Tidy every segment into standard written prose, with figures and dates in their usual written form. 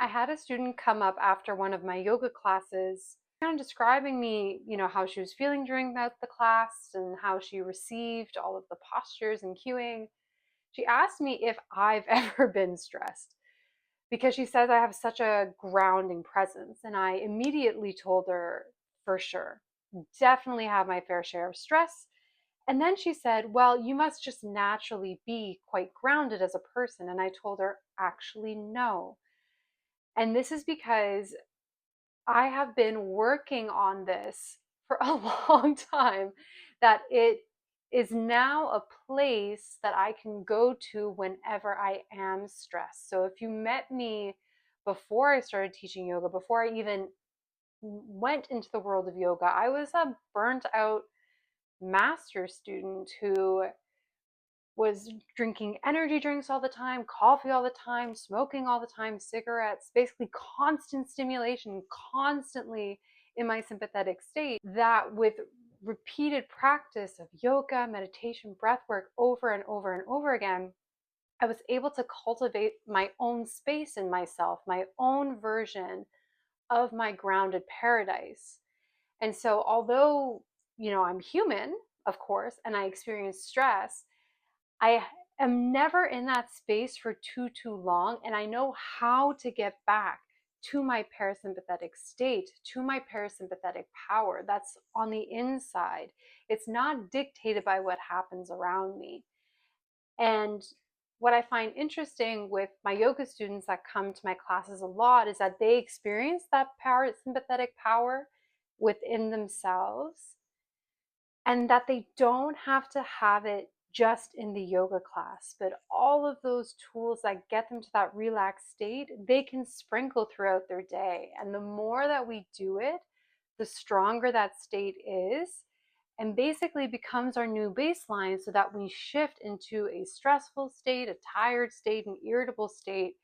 I had a student come up after one of my yoga classes, kind of describing me, how she was feeling during the class and how she received all of the postures and cueing. She asked me if I've ever been stressed because she says I have such a grounding presence. And I immediately told her, for sure, definitely have my fair share of stress. And then she said, well, you must just naturally be quite grounded as a person. And I told her, actually, no. And this is because I have been working on this for a long time, that it is now a place that I can go to whenever I am stressed. So if you met me before I started teaching yoga, before I even went into the world of yoga, I was a burnt out master student who was drinking energy drinks all the time, coffee all the time, smoking all the time, cigarettes, basically constant stimulation, constantly in my sympathetic state. That with repeated practice of yoga, meditation, breath work over and over and over again, I was able to cultivate my own space in myself, my own version of my grounded paradise. And so, although, I'm human, of course, and I experience stress, I am never in that space for too long, and I know how to get back to my parasympathetic state, to my parasympathetic power that's on the inside. It's not dictated by what happens around me. And what I find interesting with my yoga students that come to my classes a lot is that they experience that parasympathetic power within themselves, and that they don't have to have it just in the yoga class, but all of those tools that get them to that relaxed state, they can sprinkle throughout their day. And the more that we do it, the stronger that state is, and basically becomes our new baseline, so that we shift into a stressful state, a tired state, an irritable state,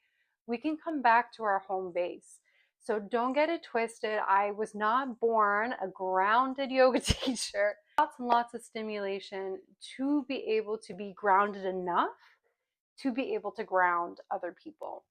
we can come back to our home base. So don't get it twisted. I was not born a grounded yoga teacher. Lots and lots of stimulation to be able to be grounded enough to be able to ground other people.